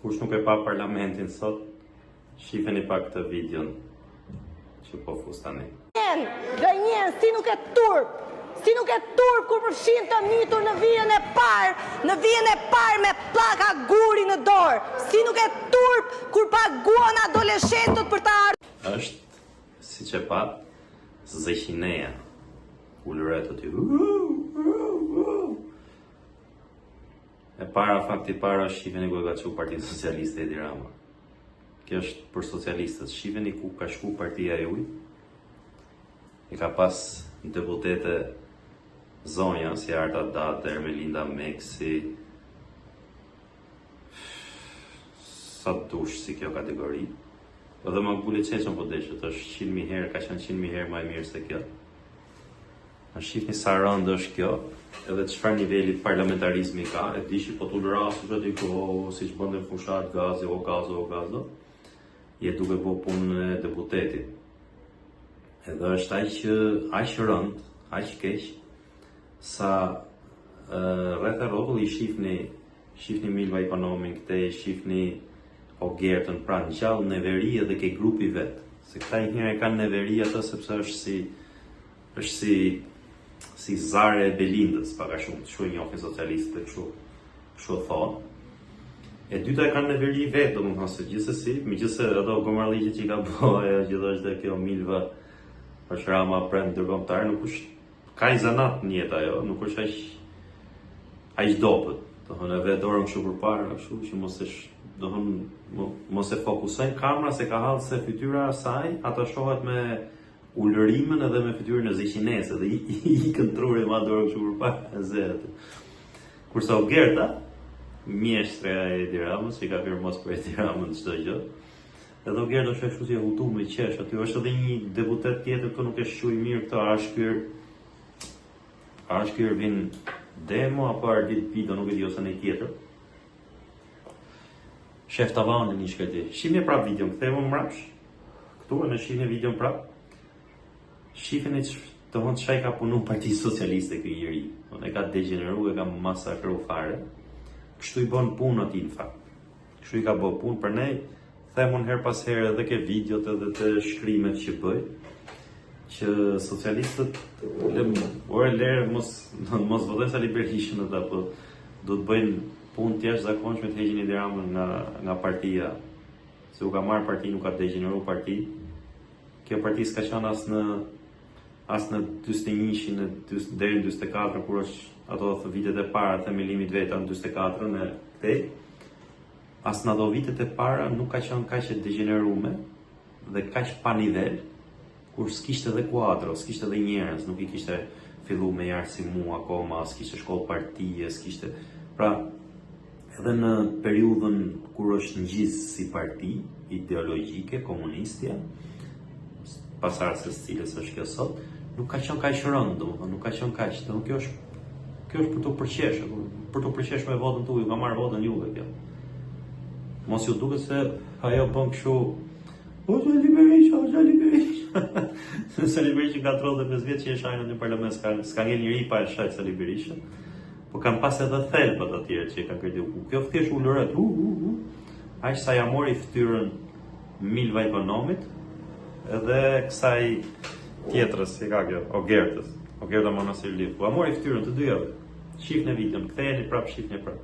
Kush nuk e pa parlamentin sot, shifeni pak këtë videon që po fus tani. Gënjen, si nuk e turp, kur përfshin të mitur në vijën e parë me plaka guri në dorë, si nuk e turp kur paguan adoleshentët për të ardhur. Është, si që pa, zëqineja, ullëret të ty. E para, fakti para, shifeni ku e ka qu Partia Socialiste Edi Rama. Kjo është për socialistët. Shifeni ku ka shku partia juj. E ka pas deputete zonja, si Arta Dater, Melinda Meksi, sa dush si kjo kategori. Edhe më gullit qeqën po deshët, është 100.000 herë, ka qenë 100.000 herë më e mirë se kjo. Në shifni sa rëndë është kjo, edhe çfarë niveli parlamentarizmi ka, e dishi po t'u lërasu që t'i si që bëndën fushat gazi, o gazo, je duke bo punë e deputetit. Edhe është aq rënd, aq keq, sa rreth e rrotull i shifni Milva Ekonomin këtej, shifni Ogertën, pra në gjallë neveri edhe ke grupi vetë. Se këta i njëre kanë neveri atë sepse është si Zare e Belindës, paka shumë, kështu e njohin socialistët, kështu thonë. E dyta e kanë neveri vetë, do më thonë se gjithsesi, megjithse ato gomarrëligjet që i ka bëhe, gjithashtu dhe kjo Milva është Rama prend ndërkombëtar, nuk është ka i zanat në jetë ajo, nuk është aq dobët. Do thonë edhe dorën kështu përpara, kështu që mos e fokusojnë kamera se ka hallë se fytyra e saj, ato shohet me ullërimën edhe me fytyrën e zëqinese dhe i këntruri ma dorën kështu përpara e zërët. Kurse Ogerta, mjeshtreja e Edi Ramës, që ka firmos për Edi Ramën çdo gjë. Edhe Ogerta është kështu si e hutu me qesh, aty është edhe një deputet tjetër këtu nuk e shquj mirë këto, a është kër vin demo apo ardit video, nuk e di ose në tjetër. Shef Tavanin një shkëti. Shifni prap videon, këthejmë më mrapsh. Këtu e në shifni videon prap. Shifni të hëndë që ka punu Parti Socialiste këj njëri. E ka degeneru, e ka masakru fare. Kështu i bon punë ati në fakt. Kështu i ka bo punë për ne. Themun her pas herë edhe ke videot edhe të shkrimet që bëj. Që socialistët, lere mos votojnë Sali Berishën edhe, po do të bëjnë punë tjeshtë zakonshme të heqin Edi Ramën nga partia. Se u ka marrë parti, nuk ka degeneru parti. Kjo parti s'ka qenë as në 21-shin deri në 24, kur është ato vitet e para themelimit veta në 24 në këtej. As në ato vitet e para nuk ka qenë kaq e degenerume dhe kaq pa nivel, kur s'kishte edhe kuadro, s'kishte edhe njerëz, nuk i kishte fillu me jarë si mu akoma, s'kishte shkollë partije, s'kishte. Pra, edhe në periudhën kur është ngjisë si parti ideologjike, komunistja, pasardhës së cilës është kjo sot, nuk ka qenë kaq rënd, domethënë, nuk ka qenë kaq. Kjo është për të përqeshur me votën tuaj, ka marrë votën juve kjo. Mos ju duket se ajo bën kështu, o Sali Berisha. Sali Berisha ka 35 vjet që e shajnë në parlament, s'ka ngel njëri pa e shajt Sali Berisha. Po kanë pas edhe thelbët atyre që kanë kreditu. Kjo thjesht ullëret. Aq sa ja mori fytyrën Milva Ekonomit edhe kësaj tjetrës, si ka kjo, Ogertës. Ogerta Monastir Liv. Po ja mori fytyrën të dyjave. Shifni videon, ktheheni prap, shifni prap.